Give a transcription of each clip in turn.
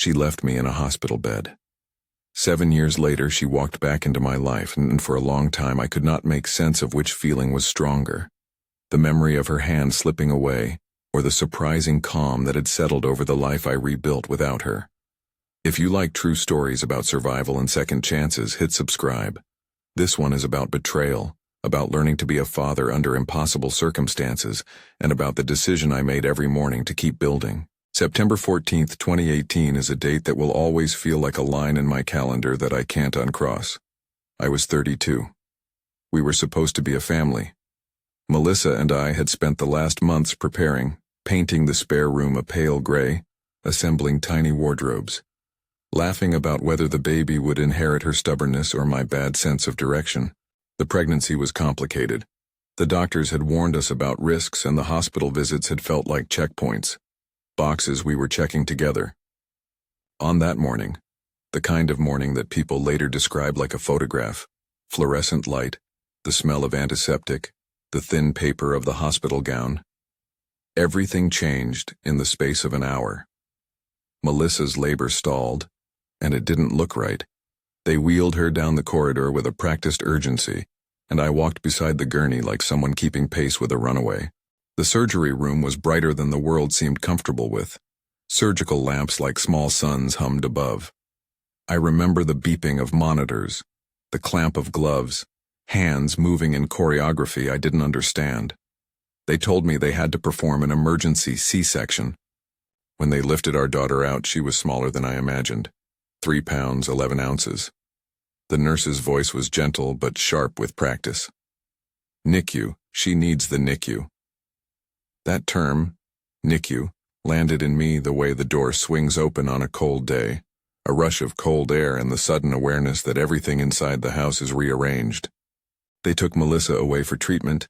She left me in a hospital bed. 7 years later, she walked back into my life, and for a long time I could not make sense of which feeling was stronger. The memory of her hand slipping away, or the surprising calm that had settled over the life I rebuilt without her. If you like true stories about survival and second chances, hit subscribe. This one is about betrayal, about learning to be a father under impossible circumstances, and about the decision I made every morning to keep building. September 14th, 2018 is a date that will always feel like a line in my calendar that I can't uncross. I was 32. We were supposed to be a family. Melissa and I had spent the last months preparing, painting the spare room a pale gray, assembling tiny wardrobes, laughing about whether the baby would inherit her stubbornness or my bad sense of direction. The pregnancy was complicated. The doctors had warned us about risks, and the hospital visits had felt like checkpoints, boxes we were checking together. On that morning, the kind of morning that people later described like a photograph, fluorescent light, the smell of antiseptic, the thin paper of the hospital gown, everything changed in the space of an hour. Melissa's labor stalled, and it didn't look right. They wheeled her down the corridor with a practiced urgency, and I walked beside the gurney like someone keeping pace with a runaway. The surgery room was brighter than the world seemed comfortable with. Surgical lamps like small suns hummed above. I remember the beeping of monitors, the clamp of gloves, hands moving in choreography I didn't understand. They told me they had to perform an emergency C-section. When they lifted our daughter out, she was smaller than I imagined. 3 pounds, 11 ounces. The nurse's voice was gentle but sharp with practice. NICU, she needs the NICU. That term, NICU, landed in me the way the door swings open on a cold day, a rush of cold air and the sudden awareness that everything inside the house is rearranged. They took Melissa away for treatment,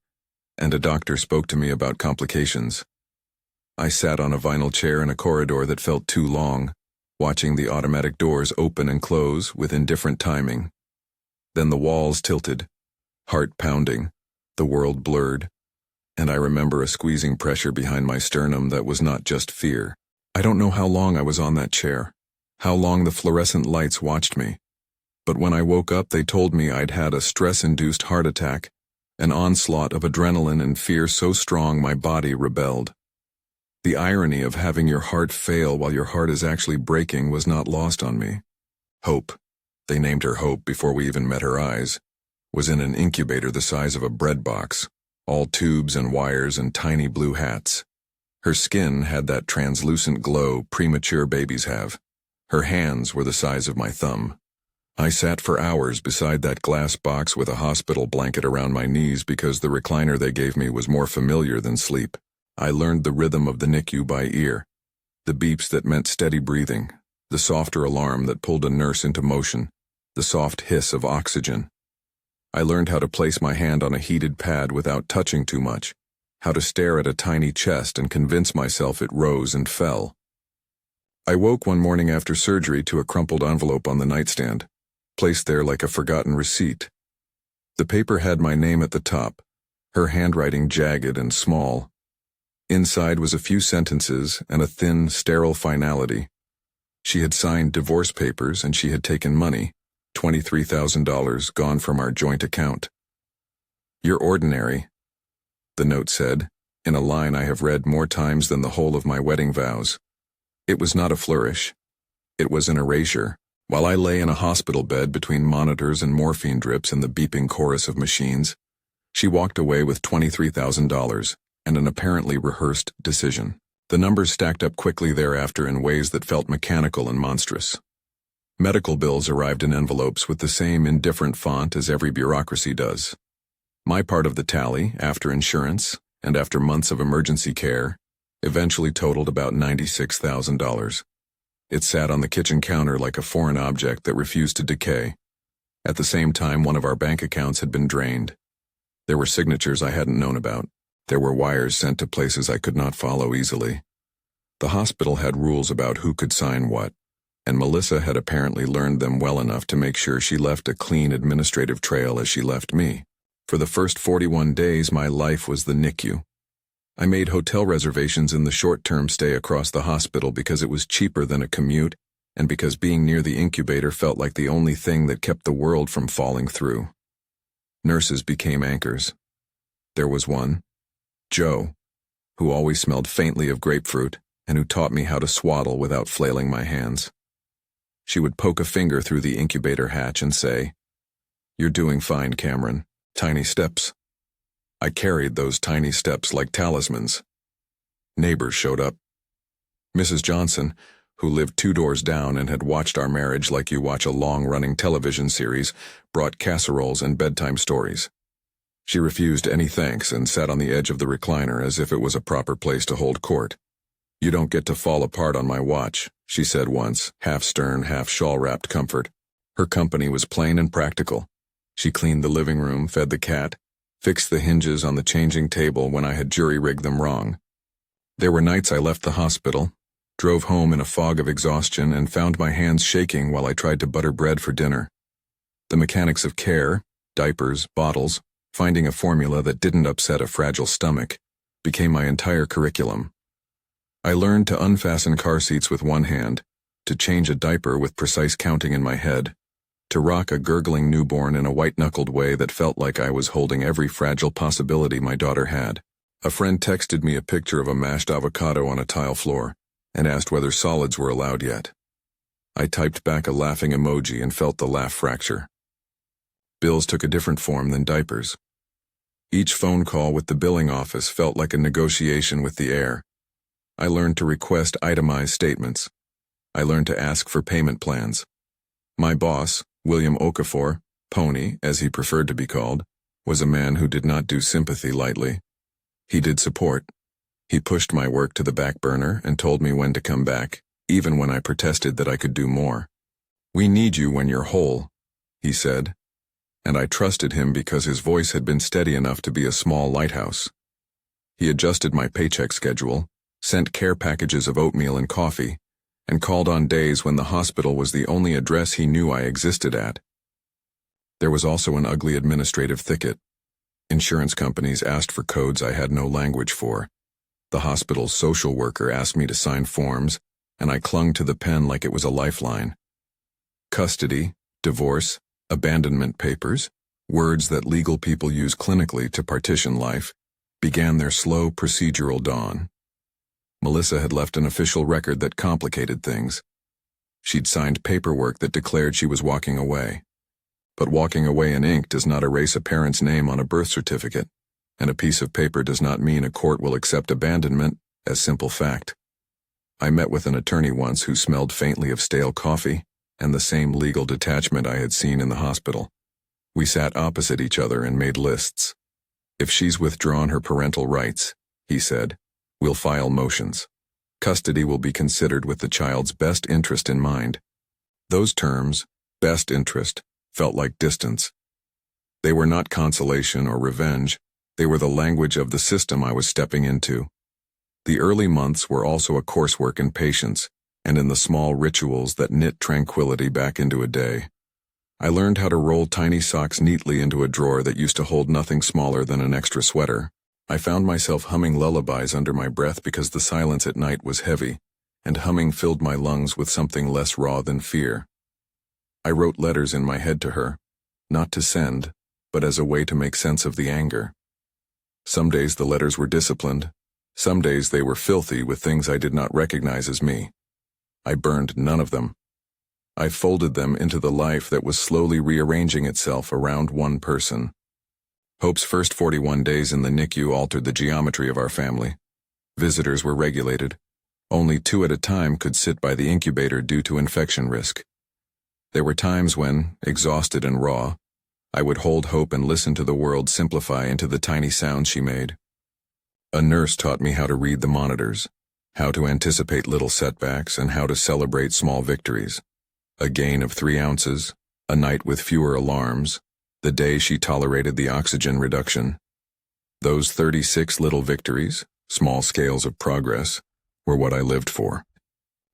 and a doctor spoke to me about complications. I sat on a vinyl chair in a corridor that felt too long, watching the automatic doors open and close with indifferent timing. Then the walls tilted, heart pounding, the world blurred, and I remember a squeezing pressure behind my sternum that was not just fear. I don't know how long I was on that chair, how long the fluorescent lights watched me, but when I woke up they told me I'd had a stress-induced heart attack, an onslaught of adrenaline and fear so strong my body rebelled. The irony of having your heart fail while your heart is actually breaking was not lost on me. Hope, they named her Hope before we even met her eyes, was in an incubator the size of a bread box, all tubes and wires and tiny blue hats. Her skin had that translucent glow premature babies have. Her hands were the size of my thumb. I sat for hours beside that glass box with a hospital blanket around my knees because the recliner they gave me was more familiar than sleep. I learned the rhythm of the NICU by ear, the beeps that meant steady breathing, the softer alarm that pulled a nurse into motion, the soft hiss of oxygen. I learned how to place my hand on a heated pad without touching too much, how to stare at a tiny chest and convince myself it rose and fell. I woke one morning after surgery to a crumpled envelope on the nightstand, placed there like a forgotten receipt. The paper had my name at the top, her handwriting jagged and small. Inside was a few sentences and a thin, sterile finality. She had signed divorce papers and she had taken money, $23,000 gone from our joint account. "You're ordinary," the note said, in a line I have read more times than the whole of my wedding vows. It was not a flourish. It was an erasure. While I lay in a hospital bed between monitors and morphine drips and the beeping chorus of machines, she walked away with $23,000 and an apparently rehearsed decision. The numbers stacked up quickly thereafter in ways that felt mechanical and monstrous. Medical bills arrived in envelopes with the same indifferent font as every bureaucracy does. My part of the tally, after insurance and after months of emergency care, eventually totaled about $96,000. It sat on the kitchen counter like a foreign object that refused to decay. At the same time, one of our bank accounts had been drained. There were signatures I hadn't known about. There were wires sent to places I could not follow easily. The hospital had rules about who could sign what, and Melissa had apparently learned them well enough to make sure she left a clean administrative trail as she left me. For the first 41 days, my life was the NICU. I made hotel reservations in the short-term stay across the hospital because it was cheaper than a commute, and because being near the incubator felt like the only thing that kept the world from falling through. Nurses became anchors. There was one, Jo, who always smelled faintly of grapefruit and who taught me how to swaddle without flailing my hands. She would poke a finger through the incubator hatch and say, "You're doing fine, Cameron. Tiny steps." I carried those tiny steps like talismans. Neighbors showed up. Mrs. Johnson, who lived 2 doors down and had watched our marriage like you watch a long-running television series, brought casseroles and bedtime stories. She refused any thanks and sat on the edge of the recliner as if it was a proper place to hold court. "You don't get to fall apart on my watch," she said once, half stern, half shawl-wrapped comfort. Her company was plain and practical. She cleaned the living room, fed the cat, fixed the hinges on the changing table when I had jury-rigged them wrong. There were nights I left the hospital, drove home in a fog of exhaustion, and found my hands shaking while I tried to butter bread for dinner. The mechanics of care, diapers, bottles, finding a formula that didn't upset a fragile stomach, became my entire curriculum. I learned to unfasten car seats with one hand, to change a diaper with precise counting in my head, to rock a gurgling newborn in a white-knuckled way that felt like I was holding every fragile possibility my daughter had. A friend texted me a picture of a mashed avocado on a tile floor and asked whether solids were allowed yet. I typed back a laughing emoji and felt the laugh fracture. Bills took a different form than diapers. Each phone call with the billing office felt like a negotiation with the air. I learned to request itemized statements. I learned to ask for payment plans. My boss, William Okafor, Pony, as he preferred to be called, was a man who did not do sympathy lightly. He did support. He pushed my work to the back burner and told me when to come back, even when I protested that I could do more. "We need you when you're whole," he said, and I trusted him because his voice had been steady enough to be a small lighthouse. He adjusted my paycheck schedule, sent care packages of oatmeal and coffee, and called on days when the hospital was the only address he knew I existed at. There was also an ugly administrative thicket. Insurance companies asked for codes I had no language for. The hospital's social worker asked me to sign forms, and I clung to the pen like it was a lifeline. Custody, divorce, abandonment papers, words that legal people use clinically to partition life, began their slow procedural dawn. Melissa had left an official record that complicated things. She'd signed paperwork that declared she was walking away. But walking away in ink does not erase a parent's name on a birth certificate, and a piece of paper does not mean a court will accept abandonment as simple fact. I met with an attorney once who smelled faintly of stale coffee and the same legal detachment I had seen in the hospital. We sat opposite each other and made lists. "If she's withdrawn her parental rights," he said, "we'll file motions. Custody will be considered with the child's best interest in mind." Those terms, best interest, felt like distance. They were not consolation or revenge. They were the language of the system I was stepping into. The early months were also a coursework in patience and in the small rituals that knit tranquility back into a day. I learned how to roll tiny socks neatly into a drawer that used to hold nothing smaller than an extra sweater. I found myself humming lullabies under my breath because the silence at night was heavy, and humming filled my lungs with something less raw than fear. I wrote letters in my head to her, not to send, but as a way to make sense of the anger. Some days the letters were disciplined. Some days they were filthy with things I did not recognize as me. I burned none of them. I folded them into the life that was slowly rearranging itself around one person. Hope's first 41 days in the NICU altered the geometry of our family. Visitors were regulated. Only 2 at a time could sit by the incubator due to infection risk. There were times when, exhausted and raw, I would hold Hope and listen to the world simplify into the tiny sounds she made. A nurse taught me how to read the monitors, how to anticipate little setbacks, and how to celebrate small victories. A gain of 3 ounces, a night with fewer alarms, the day she tolerated the oxygen reduction. Those 36 little victories, small scales of progress, were what I lived for.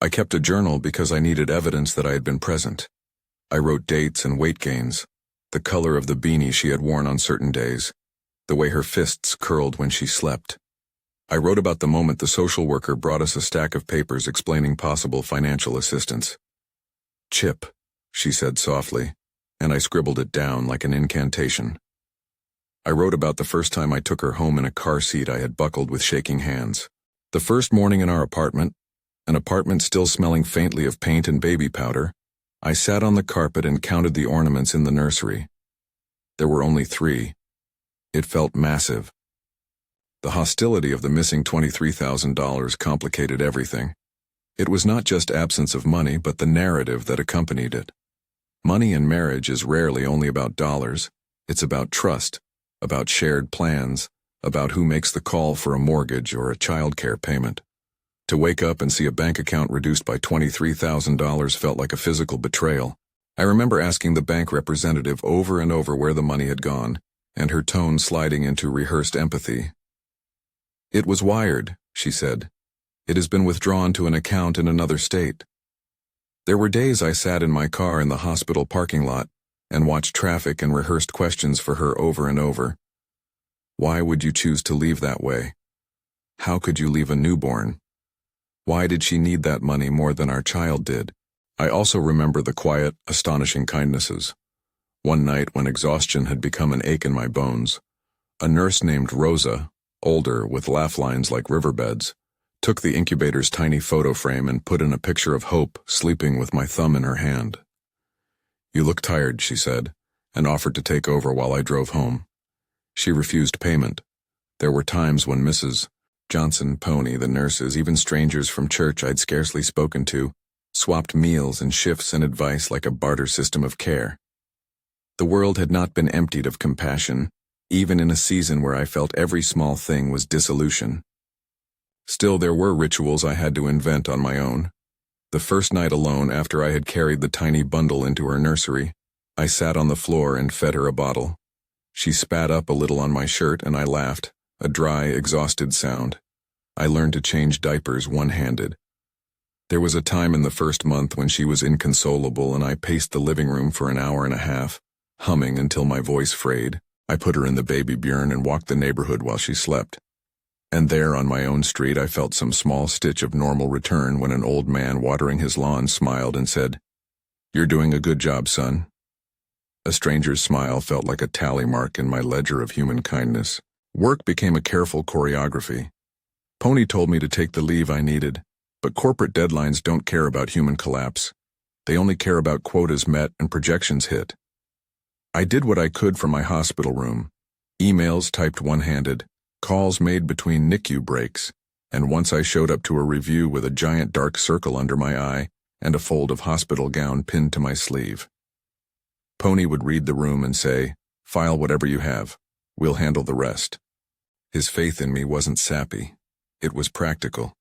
I kept a journal because I needed evidence that I had been present. I wrote dates and weight gains, the color of the beanie she had worn on certain days, the way her fists curled when she slept. I wrote about the moment the social worker brought us a stack of papers explaining possible financial assistance. Chip, she said softly, and I scribbled it down like an incantation. I wrote about the first time I took her home in a car seat I had buckled with shaking hands. The first morning in our apartment, an apartment still smelling faintly of paint and baby powder, I sat on the carpet and counted the ornaments in the nursery. There were only 3. It felt massive. The hostility of the missing $23,000 complicated everything. It was not just absence of money, but the narrative that accompanied it. Money in marriage is rarely only about dollars. It's about trust, about shared plans, about who makes the call for a mortgage or a childcare payment. To wake up and see a bank account reduced by $23,000 felt like a physical betrayal. I remember asking the bank representative over and over where the money had gone, and her tone sliding into rehearsed empathy. "It was wired," she said. "It has been withdrawn to an account in another state." There were days I sat in my car in the hospital parking lot and watched traffic and rehearsed questions for her over and over. Why would you choose to leave that way? How could you leave a newborn? Why did she need that money more than our child did? I also remember the quiet, astonishing kindnesses. One night when exhaustion had become an ache in my bones, a nurse named Rosa, older with laugh lines like riverbeds, took the incubator's tiny photo frame and put in a picture of Hope sleeping with my thumb in her hand. "You look tired," she said, and offered to take over while I drove home. She refused payment. There were times when Mrs. Johnson, Pony, the nurses, even strangers from church I'd scarcely spoken to, swapped meals and shifts and advice like a barter system of care. The world had not been emptied of compassion, even in a season where I felt every small thing was dissolution. Still, there were rituals I had to invent on my own. The first night alone after I had carried the tiny bundle into her nursery, I sat on the floor and fed her a bottle. She spat up a little on my shirt and I laughed, a dry, exhausted sound. I learned to change diapers one-handed. There was a time in the first month when she was inconsolable and I paced the living room for an hour and a half, humming until my voice frayed. I put her in the baby Bjorn and walked the neighborhood while she slept. And there on my own street I felt some small stitch of normal return when an old man watering his lawn smiled and said, "You're doing a good job, son." A stranger's smile felt like a tally mark in my ledger of human kindness. Work became a careful choreography. Pony told me to take the leave I needed, but corporate deadlines don't care about human collapse. They only care about quotas met and projections hit. I did what I could from my hospital room. Emails typed one-handed, calls made between NICU breaks, and once I showed up to a review with a giant dark circle under my eye and a fold of hospital gown pinned to my sleeve. Pony would read the room and say, "File whatever you have. We'll handle the rest." His faith in me wasn't sappy. It was practical.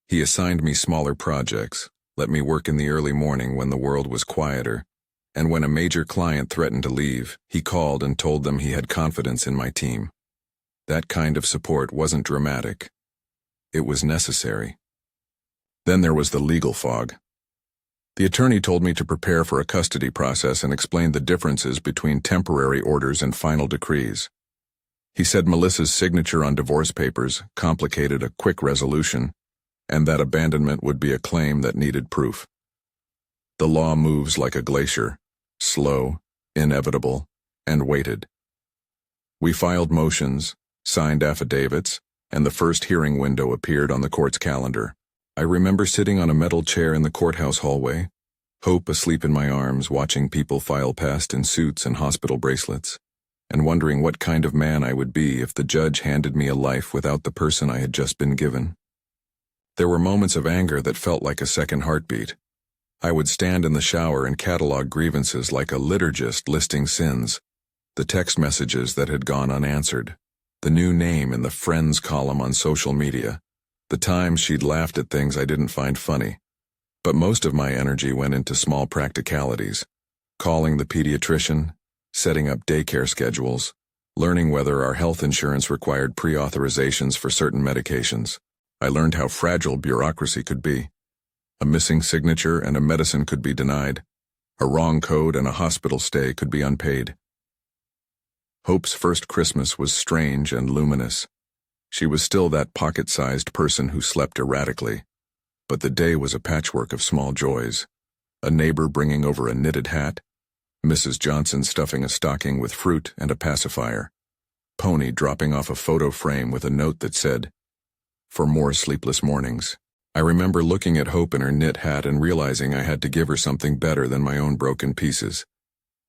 He assigned me smaller projects, let me work in the early morning when the world was quieter, and when a major client threatened to leave, he called and told them he had confidence in my team. That kind of support wasn't dramatic. It was necessary. Then there was the legal fog. The attorney told me to prepare for a custody process and explained the differences between temporary orders and final decrees. He said Melissa's signature on divorce papers complicated a quick resolution, and that abandonment would be a claim that needed proof. The law moves like a glacier, slow, inevitable, and weighted. We filed motions, signed affidavits, and the first hearing window appeared on the court's calendar. I remember sitting on a metal chair in the courthouse hallway, Hope asleep in my arms, watching people file past in suits and hospital bracelets, and wondering what kind of man I would be if the judge handed me a life without the person I had just been given. There were moments of anger that felt like a second heartbeat. I would stand in the shower and catalog grievances like a liturgist listing sins, the text messages that had gone unanswered, the new name in the friends column on social media, the times she'd laughed at things I didn't find funny. But most of my energy went into small practicalities, calling the pediatrician, setting up daycare schedules, learning whether our health insurance required pre-authorizations for certain medications. I learned how fragile bureaucracy could be. A missing signature and a medicine could be denied. A wrong code and a hospital stay could be unpaid. Hope's first Christmas was strange and luminous. She was still that pocket-sized person who slept erratically, but the day was a patchwork of small joys. a neighbor bringing over a knitted hat, Mrs. Johnson stuffing a stocking with fruit and a pacifier, Pony dropping off a photo frame with a note that said, "For more sleepless mornings." I remember looking at Hope in her knit hat and realizing I had to give her something better than my own broken pieces.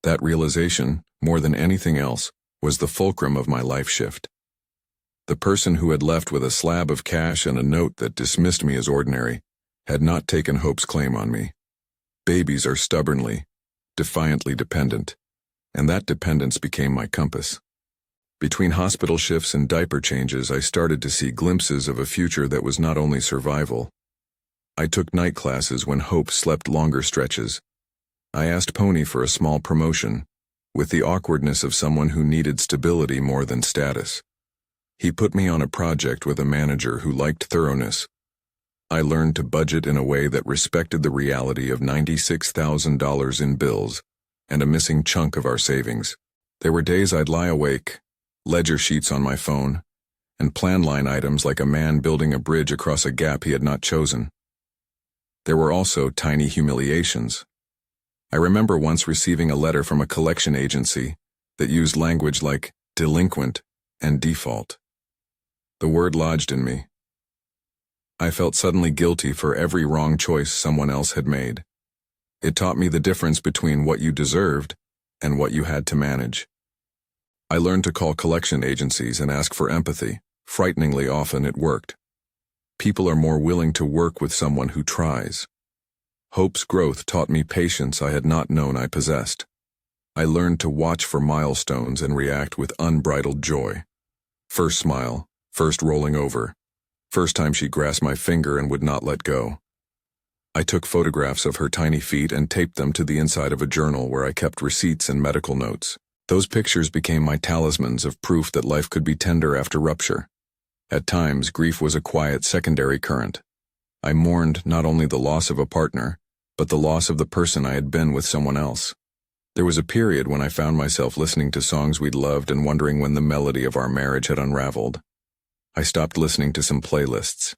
That realization, more than anything else, was the fulcrum of my life shift. The person who had left with a slab of cash and a note that dismissed me as ordinary had not taken Hope's claim on me. Babies are stubbornly, defiantly dependent, and that dependence became my compass. Between hospital shifts and diaper changes, I started to see glimpses of a future that was not only survival. I took night classes when Hope slept longer stretches. I asked Pony for a small promotion, with the awkwardness of someone who needed stability more than status. He put me on a project with a manager who liked thoroughness. I learned to budget in a way that respected the reality of $96,000 in bills and a missing chunk of our savings. There were days I'd lie awake, ledger sheets on my phone, and plan line items like a man building a bridge across a gap he had not chosen. There were also tiny humiliations. I remember once receiving a letter from a collection agency that used language like delinquent and default. The word lodged in me. I felt suddenly guilty for every wrong choice someone else had made. It taught me the difference between what you deserved and what you had to manage. I learned to call collection agencies and ask for empathy. Frighteningly often it worked. People are more willing to work with someone who tries. Hope's growth taught me patience I had not known I possessed. I learned to watch for milestones and react with unbridled joy. First smile, first rolling over, first time she grasped my finger and would not let go. I took photographs of her tiny feet and taped them to the inside of a journal where I kept receipts and medical notes. Those pictures became my talismans of proof that life could be tender after rupture. At times, grief was a quiet secondary current. I mourned not only the loss of a partner, but the loss of the person I had been with someone else. There was a period when I found myself listening to songs we'd loved and wondering when the melody of our marriage had unraveled. I stopped listening to some playlists.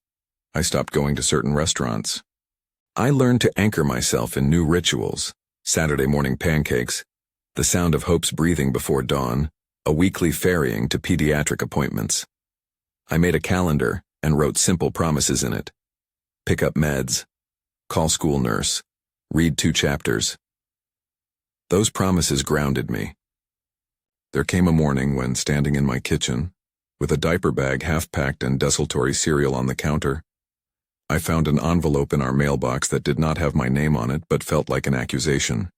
I stopped going to certain restaurants. I learned to anchor myself in new rituals: Saturday morning pancakes, the sound of Hope's breathing before dawn, a weekly ferrying to pediatric appointments. I made a calendar and wrote simple promises in it. Pick up meds, call school nurse, read 2 chapters. Those promises grounded me. There came a morning when, standing in my kitchen, with a diaper bag half-packed and desultory cereal on the counter, I found an envelope in our mailbox that did not have my name on it but felt like an accusation.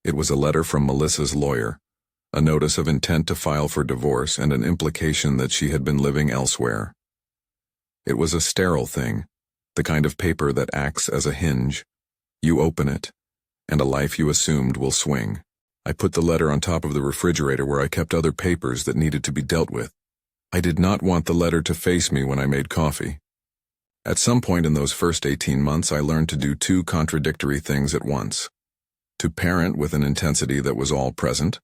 It was a letter from Melissa's lawyer, a notice of intent to file for divorce and an implication that she had been living elsewhere. It was a sterile thing, the kind of paper that acts as a hinge. You open it, and a life you assumed will swing. I put the letter on top of the refrigerator where I kept other papers that needed to be dealt with. I did not want the letter to face me when I made coffee. At some point in those first 18 months, I learned to do 2 contradictory things at once: to parent with an intensity that was all present,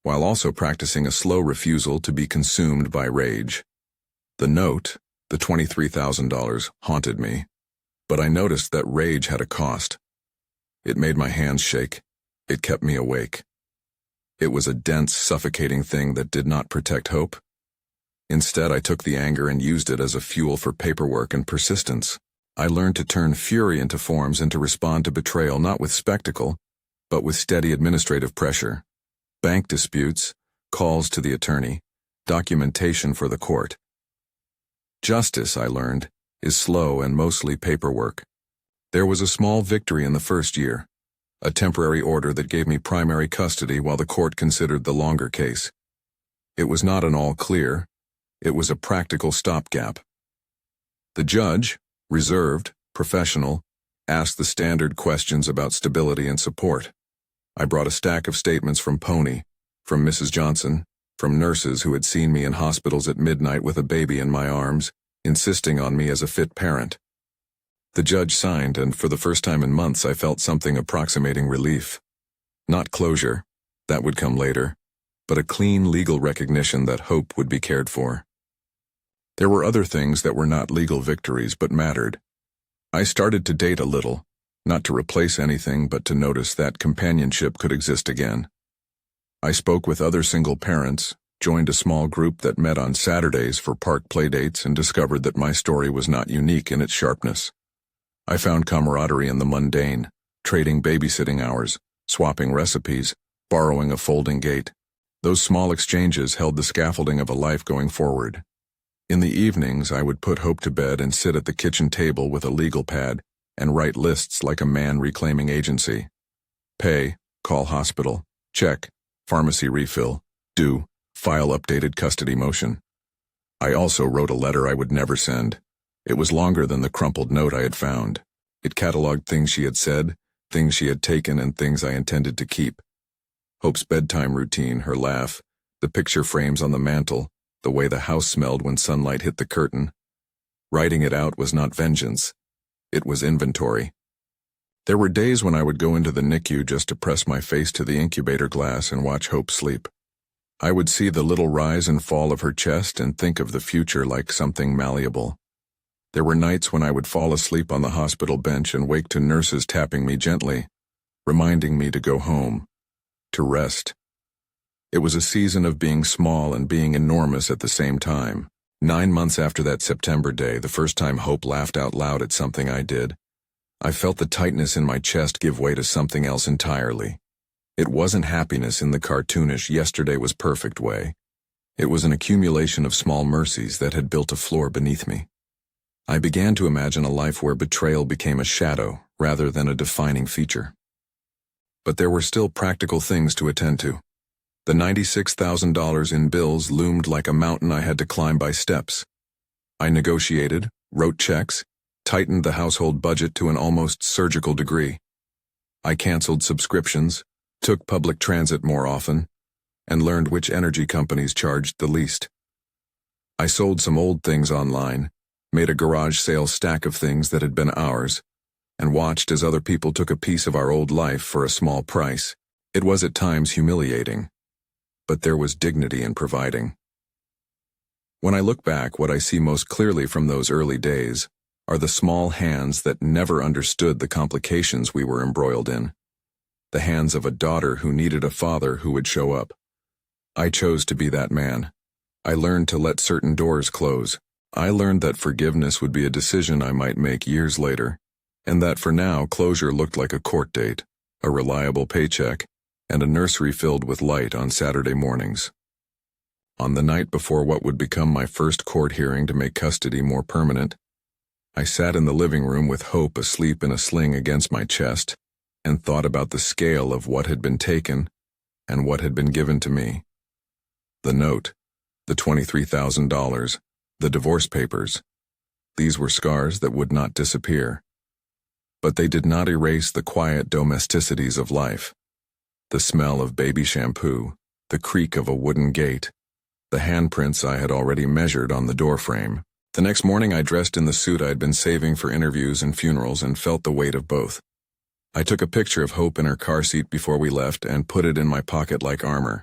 while also practicing a slow refusal to be consumed by rage. The note, the $23,000, haunted me, but I noticed that rage had a cost. It made my hands shake. It kept me awake. It was a dense, suffocating thing that did not protect Hope. Instead, I took the anger and used it as a fuel for paperwork and persistence. I learned to turn fury into forms and to respond to betrayal not with spectacle, but with steady administrative pressure. Bank disputes, calls to the attorney, documentation for the court. Justice, I learned, is slow and mostly paperwork. There was a small victory in the first year, a temporary order that gave me primary custody while the court considered the longer case. It was not an all clear, it was a practical stopgap. The judge, reserved, professional, asked the standard questions about stability and support. I brought a stack of statements from Pony, from Mrs. Johnson, from nurses who had seen me in hospitals at midnight with a baby in my arms, insisting on me as a fit parent. The judge signed, and for the first time in months I felt something approximating relief. Not closure, that would come later, but a clean legal recognition that Hope would be cared for. There were other things that were not legal victories but mattered. I started to date a little, not to replace anything but to notice that companionship could exist again. I spoke with other single parents, joined a small group that met on Saturdays for park playdates, and discovered that my story was not unique in its sharpness. I found camaraderie in the mundane, trading babysitting hours, swapping recipes, borrowing a folding gate. Those small exchanges held the scaffolding of a life going forward. In the evenings, I would put Hope to bed and sit at the kitchen table with a legal pad and write lists like a man reclaiming agency. Pay, call hospital, check, pharmacy refill, due, file updated custody motion. I also wrote a letter I would never send. It was longer than the crumpled note I had found. It cataloged things she had said, things she had taken, and things I intended to keep. Hope's bedtime routine, her laugh, the picture frames on the mantel, the way the house smelled when sunlight hit the curtain. Writing it out was not vengeance. It was inventory. There were days when I would go into the NICU just to press my face to the incubator glass and watch Hope sleep. I would see the little rise and fall of her chest and think of the future like something malleable. There were nights when I would fall asleep on the hospital bench and wake to nurses tapping me gently, reminding me to go home, to rest. It was a season of being small and being enormous at the same time. 9 months after that September day, the first time Hope laughed out loud at something I did, I felt the tightness in my chest give way to something else entirely. It wasn't happiness in the cartoonish yesterday was perfect way. It was an accumulation of small mercies that had built a floor beneath me. I began to imagine a life where betrayal became a shadow rather than a defining feature. But there were still practical things to attend to. The $96,000 in bills loomed like a mountain I had to climb by steps. I negotiated, wrote checks, tightened the household budget to an almost surgical degree. I canceled subscriptions, took public transit more often, and learned which energy companies charged the least. I sold some old things online, made a garage sale stack of things that had been ours, and watched as other people took a piece of our old life for a small price. It was at times humiliating, but there was dignity in providing. When I look back, what I see most clearly from those early days are the small hands that never understood the complications we were embroiled in. The hands of a daughter who needed a father who would show up. I chose to be that man. I learned to let certain doors close. I learned that forgiveness would be a decision I might make years later, and that for now closure looked like a court date, a reliable paycheck, and a nursery filled with light on Saturday mornings. On the night before what would become my first court hearing to make custody more permanent, I sat in the living room with Hope asleep in a sling against my chest and thought about the scale of what had been taken and what had been given to me. The note, the $23,000, the divorce papers. These were scars that would not disappear. But they did not erase the quiet domesticities of life. The smell of baby shampoo, the creak of a wooden gate, the handprints I had already measured on the doorframe. The next morning I dressed in the suit I'd been saving for interviews and funerals and felt the weight of both. I took a picture of Hope in her car seat before we left and put it in my pocket like armor.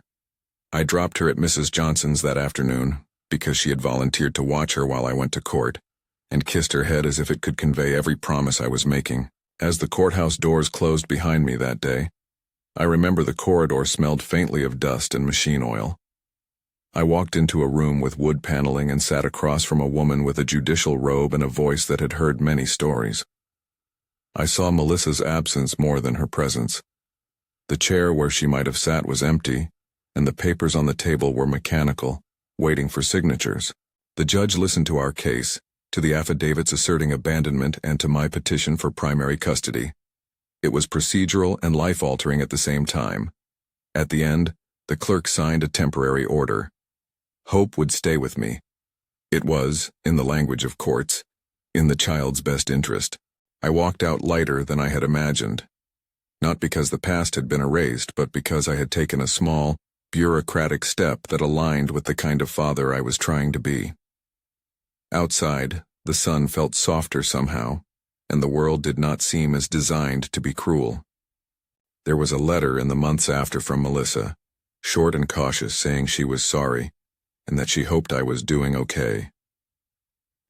I dropped her at Mrs. Johnson's that afternoon, because she had volunteered to watch her while I went to court, and kissed her head as if it could convey every promise I was making. As the courthouse doors closed behind me that day, I remember the corridor smelled faintly of dust and machine oil. I walked into a room with wood paneling and sat across from a woman with a judicial robe and a voice that had heard many stories. I saw Melissa's absence more than her presence. The chair where she might have sat was empty, and the papers on the table were mechanical, waiting for signatures. The judge listened to our case, to the affidavits asserting abandonment, and to my petition for primary custody. It was procedural and life-altering at the same time. At the end, the clerk signed a temporary order. Hope would stay with me. It was, in the language of courts, in the child's best interest. I walked out lighter than I had imagined. Not because the past had been erased, but because I had taken a small, bureaucratic step that aligned with the kind of father I was trying to be. Outside, the sun felt softer somehow, and the world did not seem as designed to be cruel. There was a letter in the months after from Melissa, short and cautious, saying she was sorry, and that she hoped I was doing okay.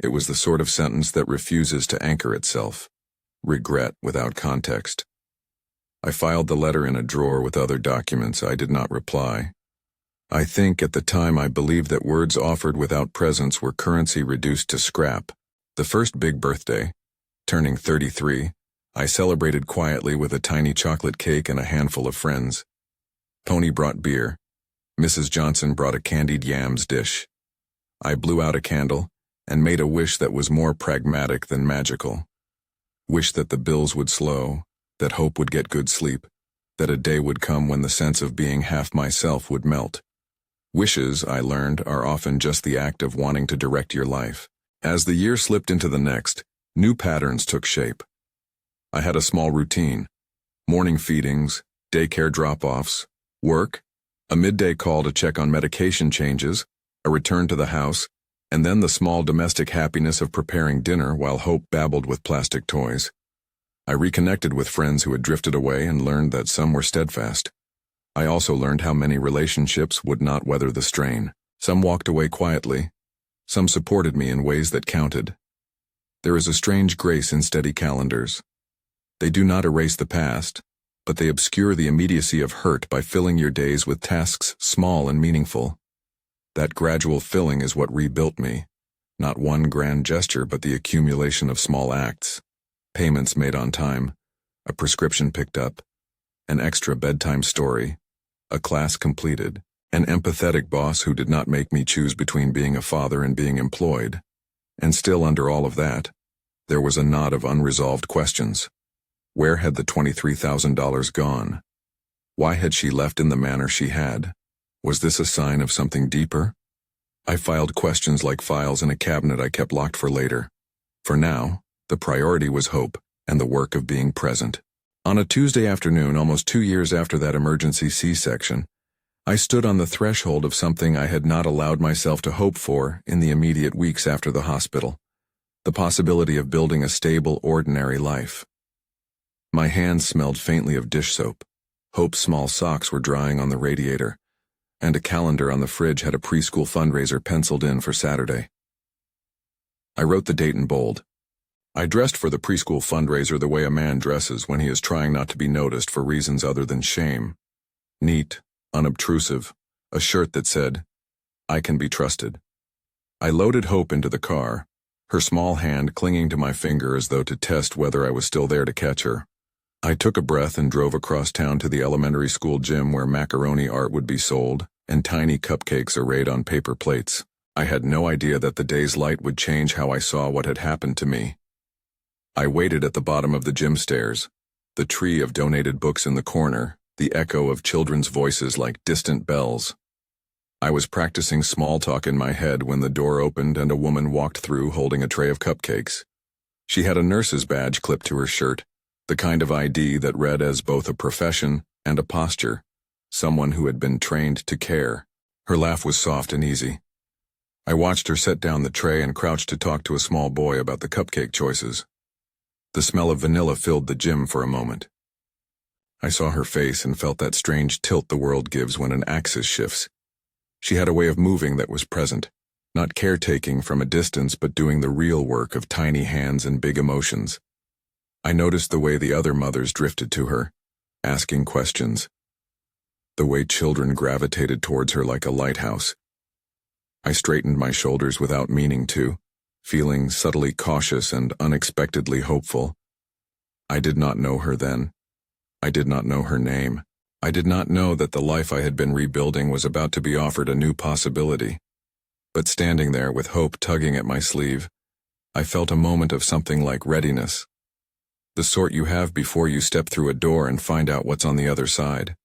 It was the sort of sentence that refuses to anchor itself. regret without context. I filed the letter in a drawer with other documents. I did not reply. I think at the time I believed that words offered without presence were currency reduced to scrap. The first big birthday, turning 33, I celebrated quietly with a tiny chocolate cake and a handful of friends. Pony brought beer. Mrs. Johnson brought a candied yams dish. I blew out a candle and made a wish that was more pragmatic than magical. Wish that the bills would slow, that hope would get good sleep, that a day would come when the sense of being half myself would melt. Wishes, I learned, are often just the act of wanting to direct your life. As the year slipped into the next, new patterns took shape. I had a small routine: morning feedings, daycare drop-offs, work, a midday call to check on medication changes, a return to the house, and then the small domestic happiness of preparing dinner while Hope babbled with plastic toys. I reconnected with friends who had drifted away and learned that some were steadfast. I also learned how many relationships would not weather the strain. Some walked away quietly. Some supported me in ways that counted. There is a strange grace in steady calendars. They do not erase the past, but they obscure the immediacy of hurt by filling your days with tasks small and meaningful. That gradual filling is what rebuilt me, not one grand gesture but the accumulation of small acts. Payments made on time, a prescription picked up, an extra bedtime story, a class completed, an empathetic boss who did not make me choose between being a father and being employed. And still under all of that, there was a knot of unresolved questions. Where had the $23,000 gone? Why had she left in the manner she had? Was this a sign of something deeper? I filed questions like files in a cabinet I kept locked for later. For now, the priority was hope and the work of being present. On a Tuesday afternoon, almost 2 years after that emergency C-section, I stood on the threshold of something I had not allowed myself to hope for in the immediate weeks after the hospital: the possibility of building a stable, ordinary life. My hands smelled faintly of dish soap. Hope's small socks were drying on the radiator, and a calendar on the fridge had a preschool fundraiser penciled in for Saturday. I wrote the date in bold. I dressed for the preschool fundraiser the way a man dresses when he is trying not to be noticed for reasons other than shame. Neat, unobtrusive, a shirt that said, "I can be trusted." I loaded Hope into the car, her small hand clinging to my finger as though to test whether I was still there to catch her. I took a breath and drove across town to the elementary school gym where macaroni art would be sold and tiny cupcakes arrayed on paper plates. I had no idea that the day's light would change how I saw what had happened to me. I waited at the bottom of the gym stairs, the tree of donated books in the corner, the echo of children's voices like distant bells. I was practicing small talk in my head when the door opened and a woman walked through holding a tray of cupcakes. She had a nurse's badge clipped to her shirt, the kind of ID that read as both a profession and a posture, someone who had been trained to care. Her laugh was soft and easy. I watched her set down the tray and crouched to talk to a small boy about the cupcake choices. The smell of vanilla filled the gym for a moment. I saw her face and felt that strange tilt the world gives when an axis shifts. She had a way of moving that was present, not caretaking from a distance but doing the real work of tiny hands and big emotions. I noticed the way the other mothers drifted to her, asking questions. The way children gravitated towards her like a lighthouse. I straightened my shoulders without meaning to, feeling subtly cautious and unexpectedly hopeful. I did not know her then. I did not know her name. I did not know that the life I had been rebuilding was about to be offered a new possibility. But standing there with hope tugging at my sleeve, I felt a moment of something like readiness. The sort you have before you step through a door and find out what's on the other side.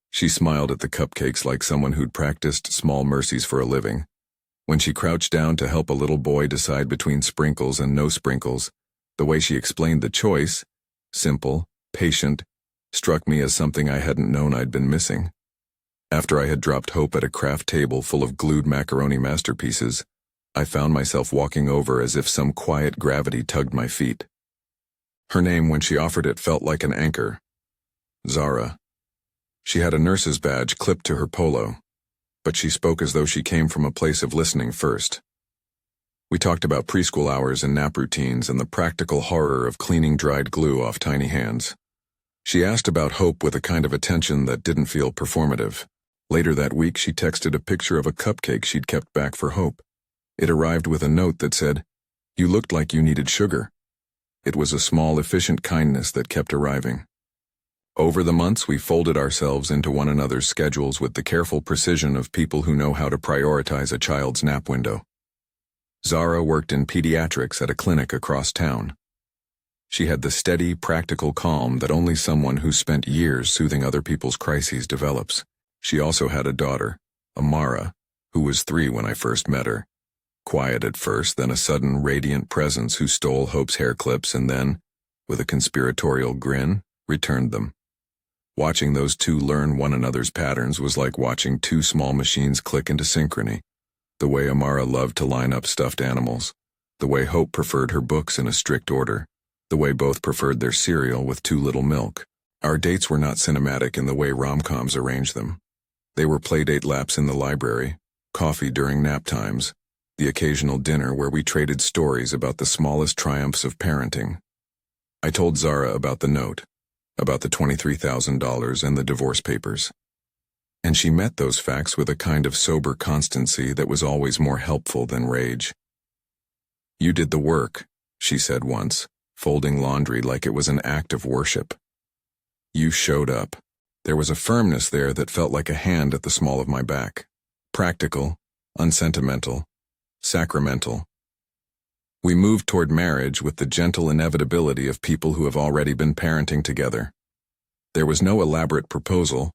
She smiled at the cupcakes like someone who'd practiced small mercies for a living. When she crouched down to help a little boy decide between sprinkles and no sprinkles, the way she explained the choice, simple, patient, struck me as something I hadn't known I'd been missing. After I had dropped Hope at a craft table full of glued macaroni masterpieces, I found myself walking over as if some quiet gravity tugged my feet. Her name, when she offered it, felt like an anchor. Zara. She had a nurse's badge clipped to her polo, but she spoke as though she came from a place of listening first. We talked about preschool hours and nap routines and the practical horror of cleaning dried glue off tiny hands. She asked about Hope with a kind of attention that didn't feel performative. Later that week, she texted a picture of a cupcake she'd kept back for Hope. It arrived with a note that said, "You looked like you needed sugar." It was a small, efficient kindness that kept arriving. Over the months, we folded ourselves into one another's schedules with the careful precision of people who know how to prioritize a child's nap window. Zara worked in pediatrics at a clinic across town. She had the steady, practical calm that only someone who's spent years soothing other people's crises develops. She also had a daughter, Amara, who was 3 when I first met her. Quiet at first, then a sudden radiant presence who stole Hope's hair clips and then, with a conspiratorial grin, returned them. Watching those two learn one another's patterns was like watching 2 small machines click into synchrony. The way Amara loved to line up stuffed animals, the way Hope preferred her books in a strict order, the way both preferred their cereal with too little milk. Our dates were not cinematic in the way rom-coms arranged them. They were playdate laps in the library, coffee during nap times, the occasional dinner where we traded stories about the smallest triumphs of parenting. I told Zara about the note, about the $23,000 and the divorce papers. And she met those facts with a kind of sober constancy that was always more helpful than rage. "You did the work," she said once, folding laundry like it was an act of worship. "You showed up." There was a firmness there that felt like a hand at the small of my back. Practical, unsentimental, sacramental. We moved toward marriage with the gentle inevitability of people who have already been parenting together. There was no elaborate proposal.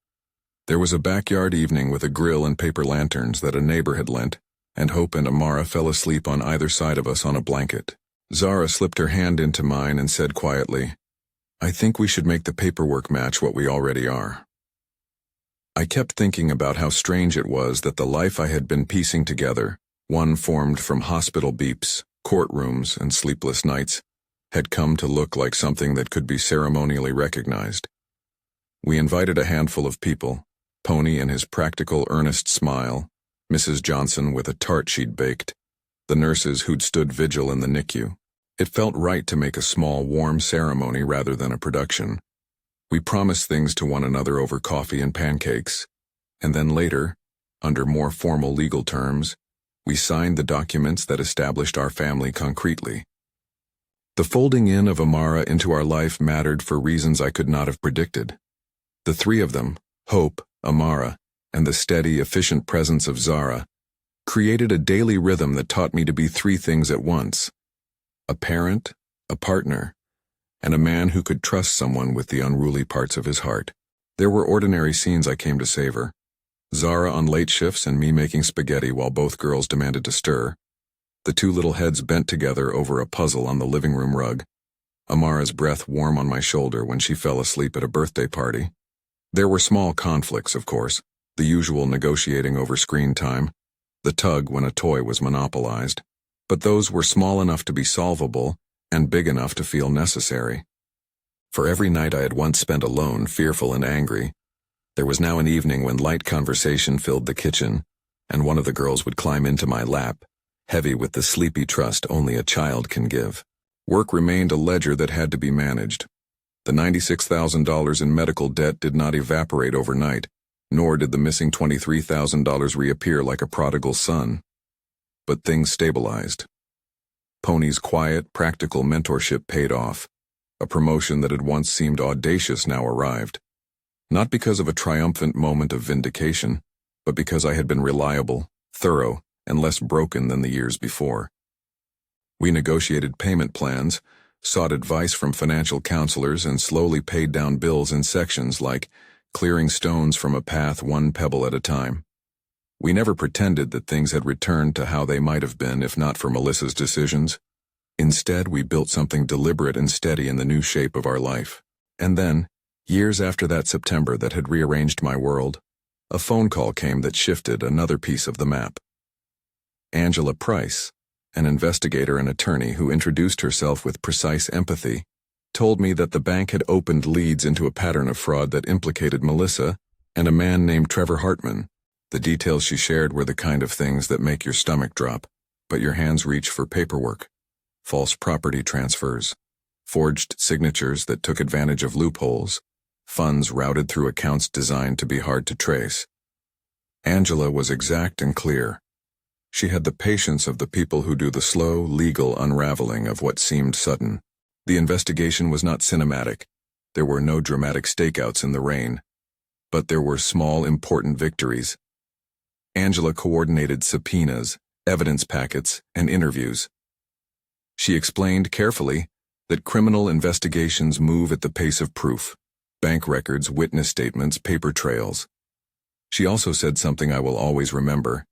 There was a backyard evening with a grill and paper lanterns that a neighbor had lent, and Hope and Amara fell asleep on either side of us on a blanket. Zara slipped her hand into mine and said quietly, "I think we should make the paperwork match what we already are." I kept thinking about how strange it was that the life I had been piecing together, one formed from hospital beeps, courtrooms, and sleepless nights, had come to look like something that could be ceremonially recognized. We invited a handful of people, Pony and his practical, earnest smile, Mrs. Johnson with a tart she'd baked, the nurses who'd stood vigil in the NICU. It felt right to make a small, warm ceremony rather than a production. We promised things to one another over coffee and pancakes, and then later, under more formal legal terms, we signed the documents that established our family concretely. The folding in of Amara into our life mattered for reasons I could not have predicted. The 3 of them, Hope, Amara, and the steady, efficient presence of Zara, created a daily rhythm that taught me to be 3 things at once: a parent, a partner, and a man who could trust someone with the unruly parts of his heart. There were ordinary scenes I came to savor. Zara on late shifts and me making spaghetti while both girls demanded to stir. The 2 little heads bent together over a puzzle on the living room rug. Amara's breath warm on my shoulder when she fell asleep at a birthday party. There were small conflicts, of course, the usual negotiating over screen time, the tug when a toy was monopolized, but those were small enough to be solvable and big enough to feel necessary. For every night I had once spent alone, fearful and angry, there was now an evening when light conversation filled the kitchen, and one of the girls would climb into my lap, heavy with the sleepy trust only a child can give. Work remained a ledger that had to be managed. The $96,000 in medical debt did not evaporate overnight, nor did the missing $23,000 reappear like a prodigal son. But things stabilized. Pony's quiet, practical mentorship paid off. A promotion that had once seemed audacious now arrived. Not because of a triumphant moment of vindication, but because I had been reliable, thorough, and less broken than the years before. We negotiated payment plans, sought advice from financial counselors, and slowly paid down bills in sections like clearing stones from a path 1 pebble at a time. We never pretended that things had returned to how they might have been if not for Melissa's decisions. Instead, we built something deliberate and steady in the new shape of our life. And then, years after that September that had rearranged my world, a phone call came that shifted another piece of the map. Angela Price, an investigator and attorney who introduced herself with precise empathy, told me that the bank had opened leads into a pattern of fraud that implicated Melissa and a man named Trevor Hartman. The details she shared were the kind of things that make your stomach drop. but your hands reach for paperwork, false property transfers, forged signatures that took advantage of loopholes, funds routed through accounts designed to be hard to trace. Angela was exact and clear. She had the patience of the people who do the slow, legal unraveling of what seemed sudden. The investigation was not cinematic. There were no dramatic stakeouts in the rain. But there were small, important victories. Angela coordinated subpoenas, evidence packets, and interviews. She explained carefully that criminal investigations move at the pace of proof: bank records, witness statements, paper trails. She also said something I will always remember.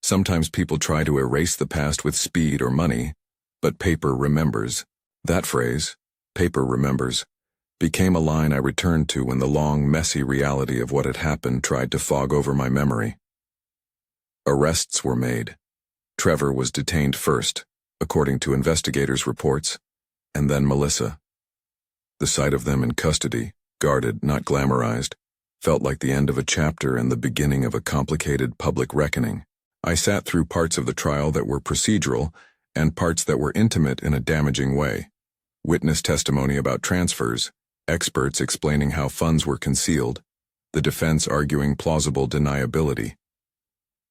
Sometimes people try to erase the past with speed or money, but paper remembers. That phrase, paper remembers, became a line I returned to when the long, messy reality of what had happened tried to fog over my memory. Arrests were made. Trevor was detained first, according to investigators' reports, and then Melissa. The sight of them in custody, guarded, not glamorized, felt like the end of a chapter and the beginning of a complicated public reckoning. I sat through parts of the trial that were procedural and parts that were intimate in a damaging way. Witness testimony about transfers, experts explaining how funds were concealed, the defense arguing plausible deniability.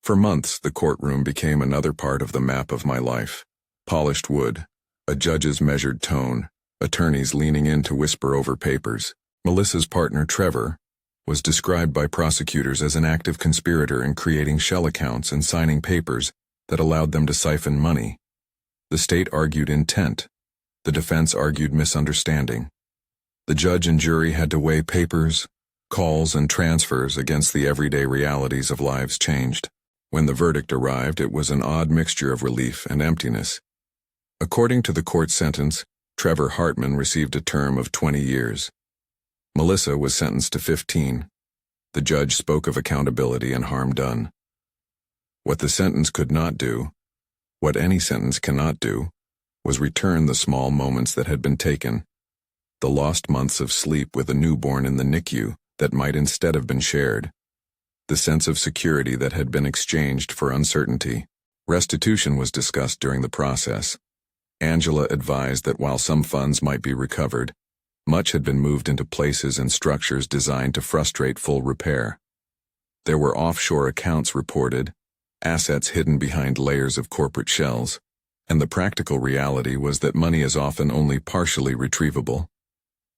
For months, the courtroom became another part of the map of my life. Polished wood, a judge's measured tone, attorneys leaning in to whisper over papers. Melissa's partner, Trevor, was described by prosecutors as an active conspirator in creating shell accounts and signing papers that allowed them to siphon money. The state argued intent. The defense argued misunderstanding. The judge and jury had to weigh papers, calls, and transfers against the everyday realities of lives changed. When the verdict arrived, it was an odd mixture of relief and emptiness. According to the court sentence, Trevor Hartman received a term of 20 years. Melissa was sentenced to 15. The judge spoke of accountability and harm done. What the sentence could not do, what any sentence cannot do, was return the small moments that had been taken, the lost months of sleep with a newborn in the NICU that might instead have been shared, the sense of security that had been exchanged for uncertainty. Restitution was discussed during the process. Angela advised that while some funds might be recovered, much had been moved into places and structures designed to frustrate full repair. There were offshore accounts reported, assets hidden behind layers of corporate shells, and the practical reality was that money is often only partially retrievable.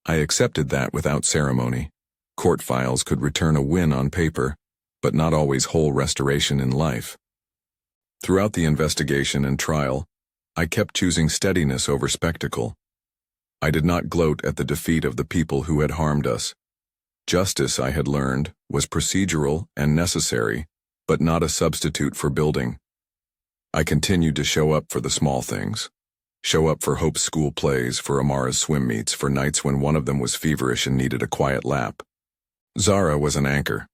I accepted that without ceremony. Court files could return a win on paper, but not always whole restoration in life. Throughout the investigation and trial, I kept choosing steadiness over spectacle. I did not gloat at the defeat of the people who had harmed us. Justice, I had learned, was procedural and necessary, but not a substitute for building. I continued to show up for the small things. Show up for Hope's school plays, for Amara's swim meets, for nights when one of them was feverish and needed a quiet lap. Zara was an anchor,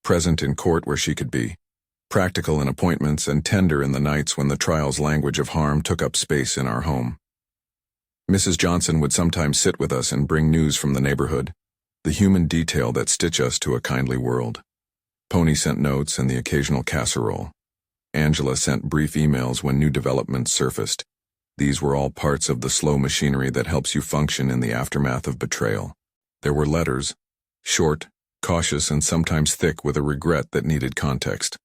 present in court where she could be, practical in appointments and tender in the nights when the trial's language of harm took up space in our home. Mrs. Johnson would sometimes sit with us and bring news from the neighborhood, the human detail that stitched us to a kindly world. Pony sent notes and the occasional casserole. Angela sent brief emails when new developments surfaced. These were all parts of the slow machinery that helps you function in the aftermath of betrayal. There were letters, short, cautious, and sometimes thick with a regret that needed context.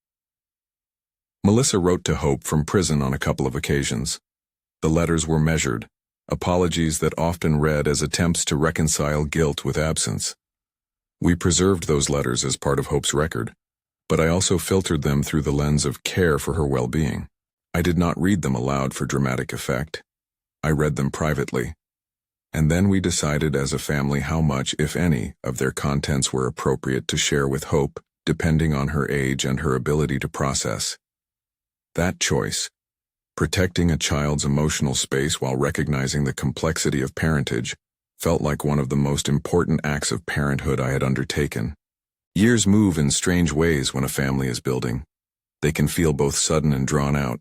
Melissa wrote to Hope from prison on a couple of occasions. The letters were measured, apologies that often read as attempts to reconcile guilt with absence. We preserved those letters as part of Hope's record, but I also filtered them through the lens of care for her well-being. I did not read them aloud for dramatic effect. I read them privately. And then we decided as a family how much, if any, of their contents were appropriate to share with Hope, depending on her age and her ability to process. That choice, protecting a child's emotional space while recognizing the complexity of parentage, felt like one of the most important acts of parenthood I had undertaken. Years move in strange ways when a family is building. They can feel both sudden and drawn out.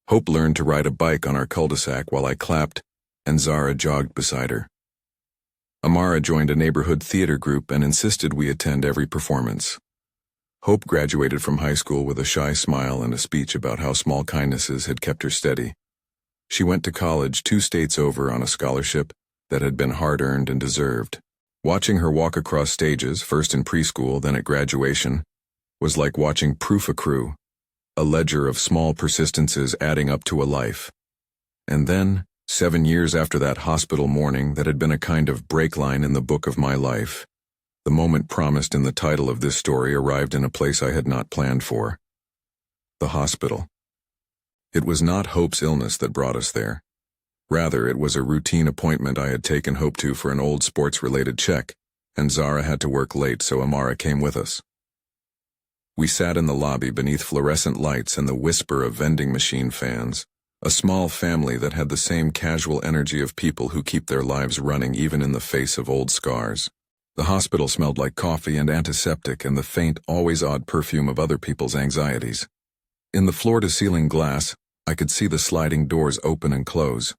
Hope learned to ride a bike on our cul-de-sac while I clapped, and Zara jogged beside her. Amara joined a neighborhood theater group and insisted we attend every performance. Hope graduated from high school with a shy smile and a speech about how small kindnesses had kept her steady. She went to college 2 states over on a scholarship that had been hard-earned and deserved. Watching her walk across stages, first in preschool, then at graduation, was like watching proof accrue, a ledger of small persistences adding up to a life. And then, 7 years after that hospital morning that had been a kind of break line in the book of my life, the moment promised in the title of this story arrived in a place I had not planned for. The hospital. It was not Hope's illness that brought us there. Rather, it was a routine appointment I had taken Hope to for an old sports-related check, and Zara had to work late, so Amara came with us. We sat in the lobby beneath fluorescent lights and the whisper of vending machine fans, a small family that had the same casual energy of people who keep their lives running even in the face of old scars. The hospital smelled like coffee and antiseptic and the faint, always odd perfume of other people's anxieties. In the floor-to-ceiling glass, I could see the sliding doors open and close.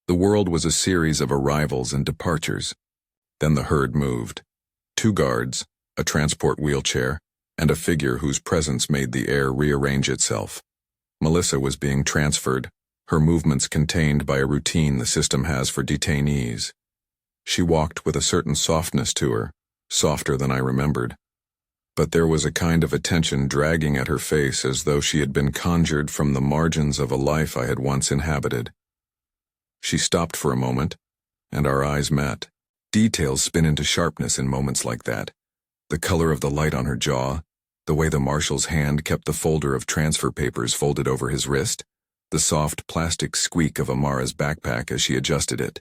The world was a series of arrivals and departures. Then the herd moved. 2 guards, a transport wheelchair, and a figure whose presence made the air rearrange itself. Melissa was being transferred, her movements contained by a routine the system has for detainees. She walked with a certain softness to her, softer than I remembered. But there was a kind of attention dragging at her face as though she had been conjured from the margins of a life I had once inhabited. She stopped for a moment, and our eyes met. Details spin into sharpness in moments like that. The color of the light on her jaw, the way the marshal's hand kept the folder of transfer papers folded over his wrist, the soft plastic squeak of Amara's backpack as she adjusted it.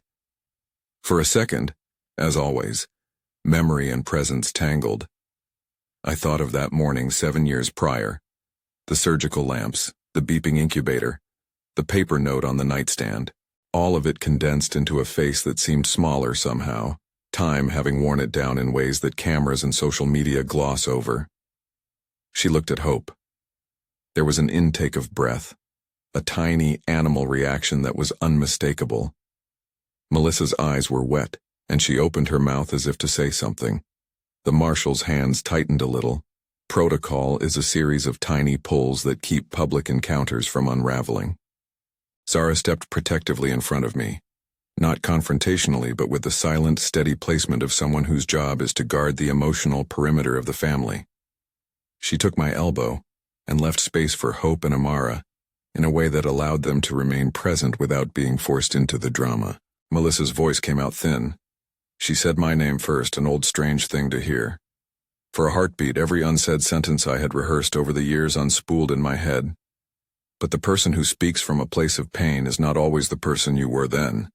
For a second, as always, memory and presence tangled. I thought of that morning 7 years prior, the surgical lamps, the beeping incubator, the paper note on the nightstand, all of it condensed into a face that seemed smaller somehow, time having worn it down in ways that cameras and social media gloss over. She looked at Hope. There was an intake of breath, a tiny animal reaction that was unmistakable. Melissa's eyes were wet, and she opened her mouth as if to say something. The marshal's hands tightened a little. Protocol is a series of tiny pulls that keep public encounters from unraveling. Zara stepped protectively in front of me, not confrontationally but with the silent, steady placement of someone whose job is to guard the emotional perimeter of the family. She took my elbow and left space for Hope and Amara in a way that allowed them to remain present without being forced into the drama. Melissa's voice came out thin. She said my name first, an old strange thing to hear. For a heartbeat, every unsaid sentence I had rehearsed over the years unspooled in my head. But the person who speaks from a place of pain is not always the person you were then.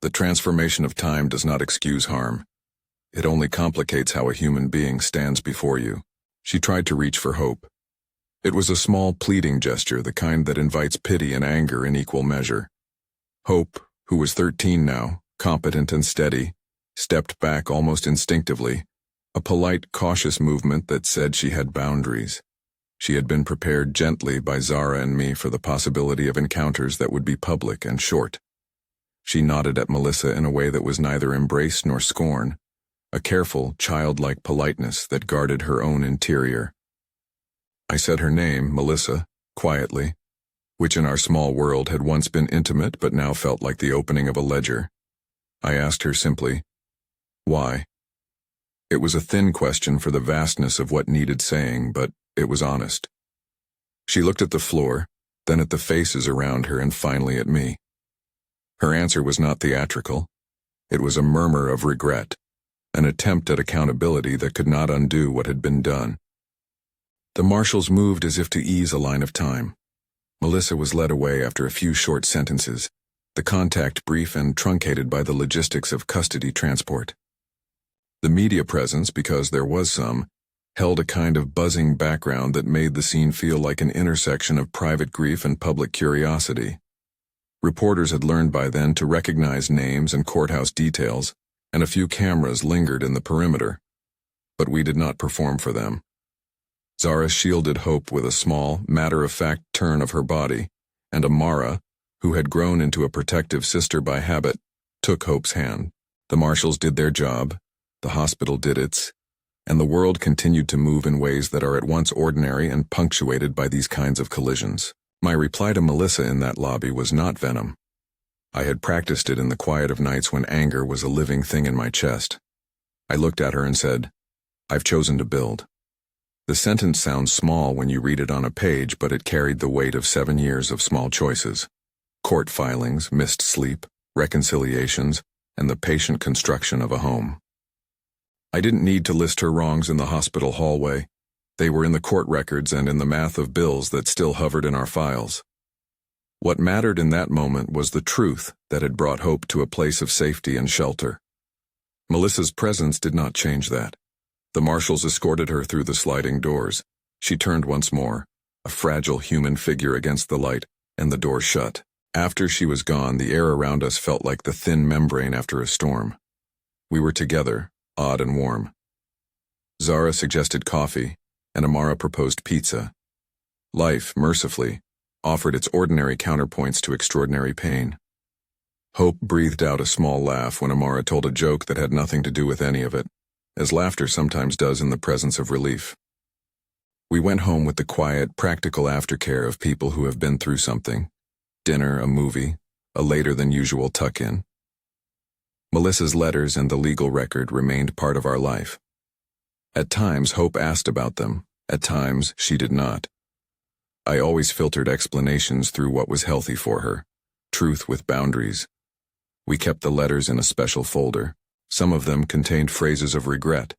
The transformation of time does not excuse harm. It only complicates how a human being stands before you. She tried to reach for Hope. It was a small, pleading gesture, the kind that invites pity and anger in equal measure. Hope, who was 13 now, competent and steady, stepped back almost instinctively, a polite, cautious movement that said she had boundaries. She had been prepared gently by Zara and me for the possibility of encounters that would be public and short. She nodded at Melissa in a way that was neither embrace nor scorn, a careful, childlike politeness that guarded her own interior. I said her name, Melissa, quietly, which in our small world had once been intimate but now felt like the opening of a ledger. I asked her simply, "Why?" It was a thin question for the vastness of what needed saying, but it was honest. She looked at the floor, then at the faces around her, and finally at me. Her answer was not theatrical. It was a murmur of regret, an attempt at accountability that could not undo what had been done. The marshals moved as if to ease a line of time. Melissa was led away after a few short sentences, the contact brief and truncated by the logistics of custody transport. The media presence, because there was some, held a kind of buzzing background that made the scene feel like an intersection of private grief and public curiosity. Reporters had learned by then to recognize names and courthouse details, and a few cameras lingered in the perimeter. But we did not perform for them. Zara shielded Hope with a small, matter-of-fact turn of her body, and Amara, who had grown into a protective sister by habit, took Hope's hand. The marshals did their job, the hospital did its, and the world continued to move in ways that are at once ordinary and punctuated by these kinds of collisions. My reply to Melissa in that lobby was not venom. I had practiced it in the quiet of nights when anger was a living thing in my chest. I looked at her and said, "I've chosen to build." The sentence sounds small when you read it on a page, but it carried the weight of 7 years of small choices. Court filings, missed sleep, reconciliations, and the patient construction of a home. I didn't need to list her wrongs in the hospital hallway. They were in the court records and in the math of bills that still hovered in our files. What mattered in that moment was the truth that had brought Hope to a place of safety and shelter. Melissa's presence did not change that. The marshals escorted her through the sliding doors. She turned once more, a fragile human figure against the light, and the door shut. After she was gone, the air around us felt like the thin membrane after a storm. We were together, odd and warm. Zara suggested coffee, and Amara proposed pizza. Life, mercifully, offered its ordinary counterpoints to extraordinary pain. Hope breathed out a small laugh when Amara told a joke that had nothing to do with any of it, as laughter sometimes does in the presence of relief. We went home with the quiet, practical aftercare of people who have been through something. Dinner, a movie, a later-than-usual tuck-in. Melissa's letters and the legal record remained part of our life. At times, Hope asked about them. At times, she did not. I always filtered explanations through what was healthy for her. Truth with boundaries. We kept the letters in a special folder. Some of them contained phrases of regret.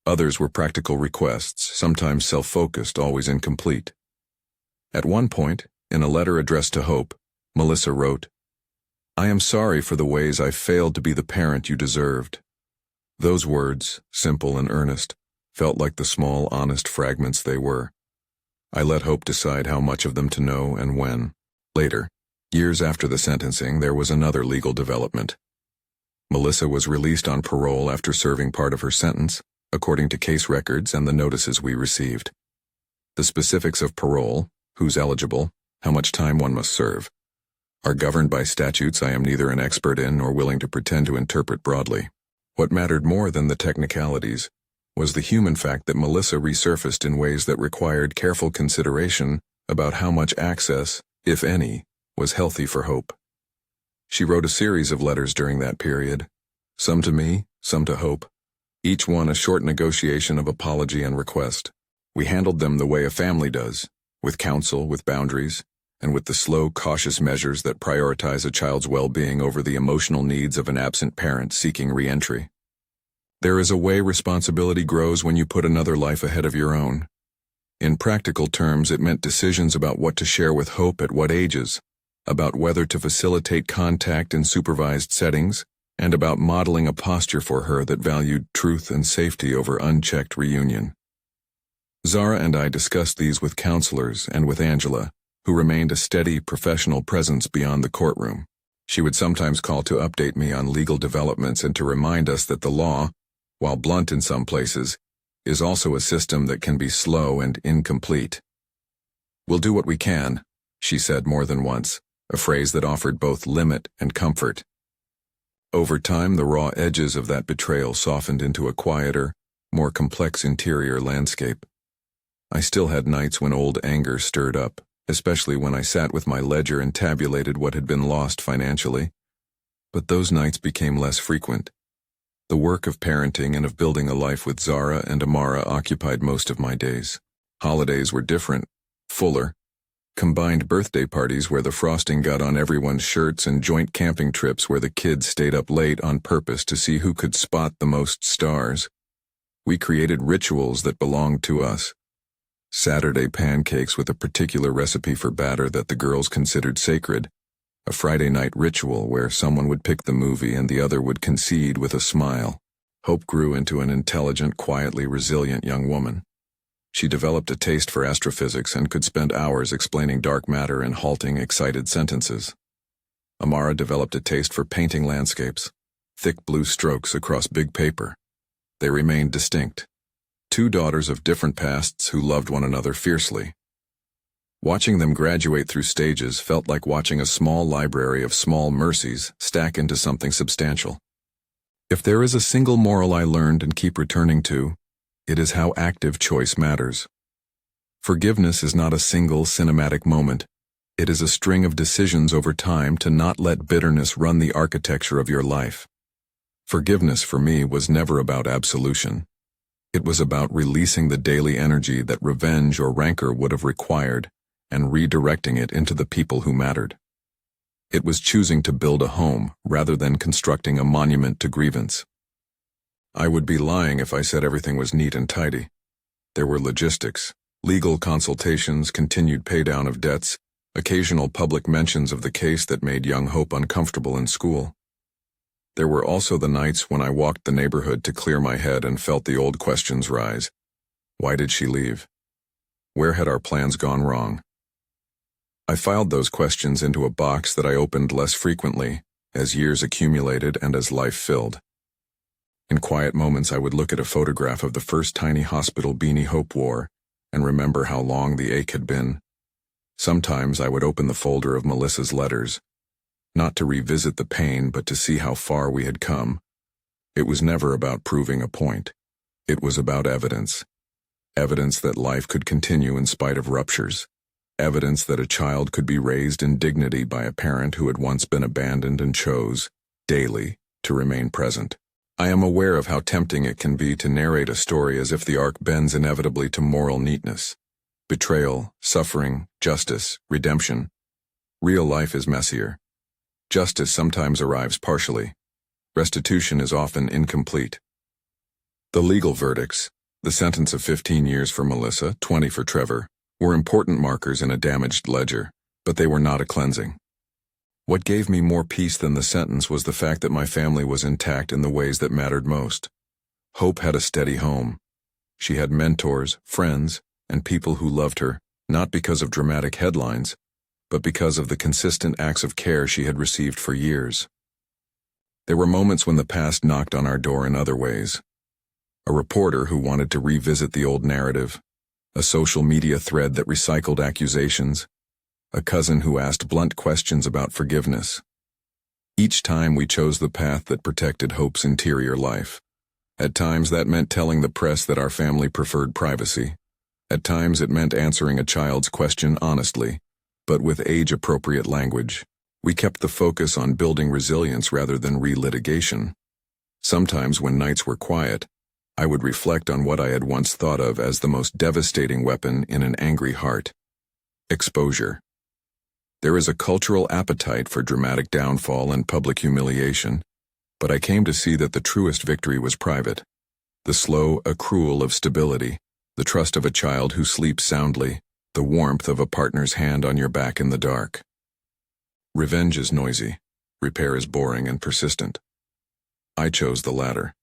Others were practical requests, sometimes self-focused, always incomplete. At one point, in a letter addressed to Hope, Melissa wrote, "I am sorry for the ways I failed to be the parent you deserved." Those words, simple and earnest, felt like the small, honest fragments they were. I let Hope decide how much of them to know and when. Later, years after the sentencing, there was another legal development. Melissa was released on parole after serving part of her sentence, according to case records and the notices we received. The specifics of parole, who's eligible, how much time one must serve, are governed by statutes I am neither an expert in nor willing to pretend to interpret broadly. What mattered more than the technicalities was the human fact that Melissa resurfaced in ways that required careful consideration about how much access, if any, was healthy for Hope. She wrote a series of letters during that period, some to me, some to Hope, each one a short negotiation of apology and request. We handled them the way a family does, with counsel, with boundaries, and with the slow, cautious measures that prioritize a child's well-being over the emotional needs of an absent parent seeking re-entry. There is a way responsibility grows when you put another life ahead of your own. In practical terms, it meant decisions about what to share with Hope at what ages, about whether to facilitate contact in supervised settings, and about modeling a posture for her that valued truth and safety over unchecked reunion. Zara and I discussed these with counselors and with Angela, who remained a steady, professional presence beyond the courtroom. She would sometimes call to update me on legal developments and to remind us that the law, while blunt in some places, is also a system that can be slow and incomplete. "We'll do what we can," she said more than once, a phrase that offered both limit and comfort. Over time, the raw edges of that betrayal softened into a quieter, more complex interior landscape. I still had nights when old anger stirred up, especially when I sat with my ledger and tabulated what had been lost financially. But those nights became less frequent. The work of parenting and of building a life with Zara and Amara occupied most of my days. Holidays were different, fuller. Combined birthday parties where the frosting got on everyone's shirts and joint camping trips where the kids stayed up late on purpose to see who could spot the most stars. We created rituals that belonged to us. Saturday pancakes with a particular recipe for batter that the girls considered sacred. A Friday night ritual where someone would pick the movie and the other would concede with a smile. Hope grew into an intelligent, quietly resilient young woman. She developed a taste for astrophysics and could spend hours explaining dark matter in halting, excited sentences. Amara developed a taste for painting landscapes, thick blue strokes across big paper. They remained distinct. Two daughters of different pasts who loved one another fiercely. Watching them graduate through stages felt like watching a small library of small mercies stack into something substantial. If there is a single moral I learned and keep returning to, It is how active choice matters. Forgiveness is not a single cinematic moment. It is a string of decisions over time to not let bitterness run the architecture of your life. Forgiveness for me was never about absolution. It was about releasing the daily energy that revenge or rancor would have required and redirecting it into the people who mattered. It was choosing to build a home rather than constructing a monument to grievance. I would be lying if I said everything was neat and tidy. There were logistics, legal consultations, continued paydown of debts, occasional public mentions of the case that made young Hope uncomfortable in school. There were also the nights when I walked the neighborhood to clear my head and felt the old questions rise. Why did she leave? Where had our plans gone wrong? I filed those questions into a box that I opened less frequently as years accumulated and as life filled. In quiet moments I would look at a photograph of the first tiny hospital beanie Hope wore and remember how long the ache had been. Sometimes I would open the folder of Melissa's letters, not to revisit the pain but to see how far we had come. It was never about proving a point. It was about evidence. Evidence that life could continue in spite of ruptures. Evidence that a child could be raised in dignity by a parent who had once been abandoned and chose, daily, to remain present. I am aware of how tempting it can be to narrate a story as if the arc bends inevitably to moral neatness. Betrayal, suffering, justice, redemption. Real life is messier. Justice sometimes arrives partially. Restitution is often incomplete. The legal verdicts, the sentence of 15 years for Melissa, 20 for Trevor, were important markers in a damaged ledger, but they were not a cleansing. What gave me more peace than the sentence was the fact that my family was intact in the ways that mattered most. Hope had a steady home. She had mentors, friends, and people who loved her, not because of dramatic headlines, but because of the consistent acts of care she had received for years. There were moments when the past knocked on our door in other ways. A reporter who wanted to revisit the old narrative, a social media thread that recycled accusations, a cousin who asked blunt questions about forgiveness. Each time we chose the path that protected Hope's interior life. At times that meant telling the press that our family preferred privacy. At times it meant answering a child's question honestly, but with age-appropriate language. We kept the focus on building resilience rather than relitigation. Sometimes when nights were quiet, I would reflect on what I had once thought of as the most devastating weapon in an angry heart. Exposure. There is a cultural appetite for dramatic downfall and public humiliation, but I came to see that the truest victory was private. The slow accrual of stability, the trust of a child who sleeps soundly, the warmth of a partner's hand on your back in the dark. Revenge is noisy. Repair is boring and persistent. I chose the latter.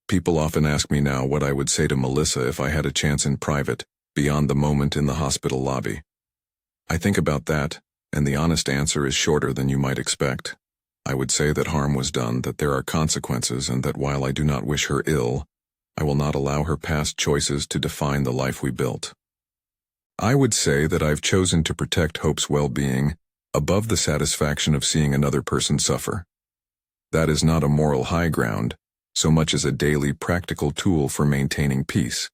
People often ask me now what I would say to Melissa if I had a chance in private, beyond the moment in the hospital lobby. I think about that, and the honest answer is shorter than you might expect. I would say that harm was done, that there are consequences, and that while I do not wish her ill, I will not allow her past choices to define the life we built. I would say that I've chosen to protect Hope's well-being above the satisfaction of seeing another person suffer. That is not a moral high ground, so much as a daily practical tool for maintaining peace.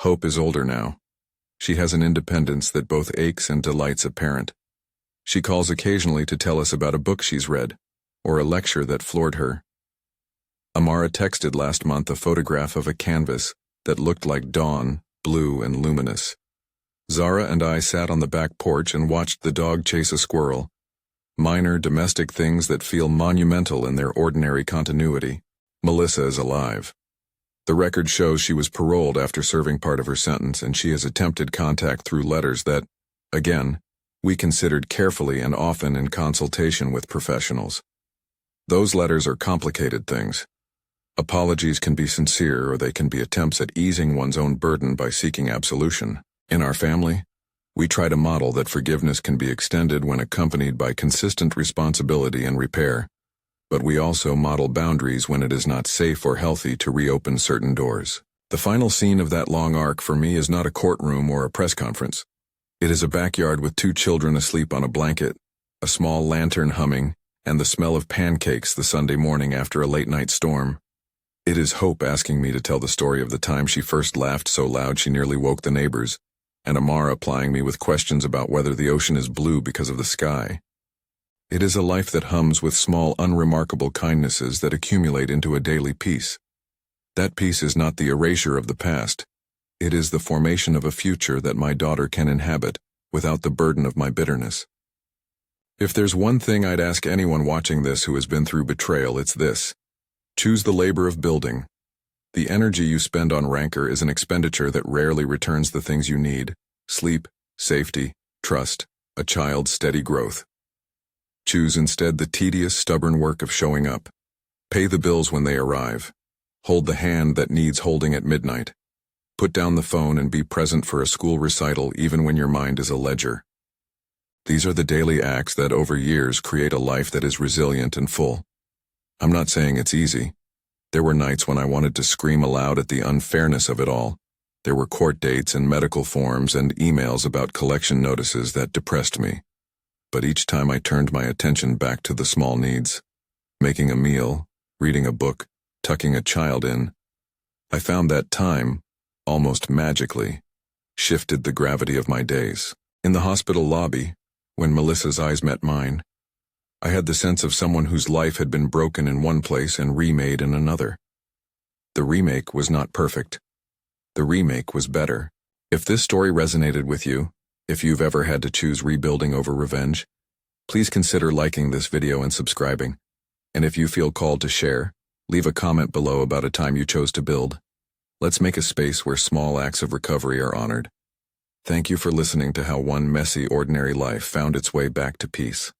Hope is older now. She has an independence that both aches and delights a parent. She calls occasionally to tell us about a book she's read, or a lecture that floored her. Amara texted last month a photograph of a canvas that looked like dawn, blue and luminous. Zara and I sat on the back porch and watched the dog chase a squirrel. Minor domestic things that feel monumental in their ordinary continuity. Melissa is alive. The record shows she was paroled after serving part of her sentence, and she has attempted contact through letters that, again, we considered carefully and often in consultation with professionals. Those letters are complicated things. Apologies can be sincere, or they can be attempts at easing one's own burden by seeking absolution. In our family, we try to model that forgiveness can be extended when accompanied by consistent responsibility and repair. But we also model boundaries when it is not safe or healthy to reopen certain doors. The final scene of that long arc for me is not a courtroom or a press conference. It is a backyard with 2 children asleep on a blanket, a small lantern humming, and the smell of pancakes the Sunday morning after a late-night storm. It is Hope asking me to tell the story of the time she first laughed so loud she nearly woke the neighbors, and Amara plying me with questions about whether the ocean is blue because of the sky. It is a life that hums with small, unremarkable kindnesses that accumulate into a daily peace. That peace is not the erasure of the past. It is the formation of a future that my daughter can inhabit without the burden of my bitterness. If there's one thing I'd ask anyone watching this who has been through betrayal, it's this. Choose the labor of building. The energy you spend on rancor is an expenditure that rarely returns the things you need: sleep, safety, trust, a child's steady growth. Choose instead the tedious, stubborn work of showing up. Pay the bills when they arrive. Hold the hand that needs holding at midnight. Put down the phone and be present for a school recital even when your mind is a ledger. These are the daily acts that over years create a life that is resilient and full. I'm not saying it's easy. There were nights when I wanted to scream aloud at the unfairness of it all. There were court dates and medical forms and emails about collection notices that depressed me. But each time I turned my attention back to the small needs, making a meal, reading a book, tucking a child in, I found that time, almost magically, shifted the gravity of my days. In the hospital lobby, when Melissa's eyes met mine, I had the sense of someone whose life had been broken in one place and remade in another. The remake was not perfect. The remake was better. If this story resonated with you, if you've ever had to choose rebuilding over revenge, please consider liking this video and subscribing. And if you feel called to share, leave a comment below about a time you chose to build. Let's make a space where small acts of recovery are honored. Thank you for listening to how one messy, ordinary life found its way back to peace.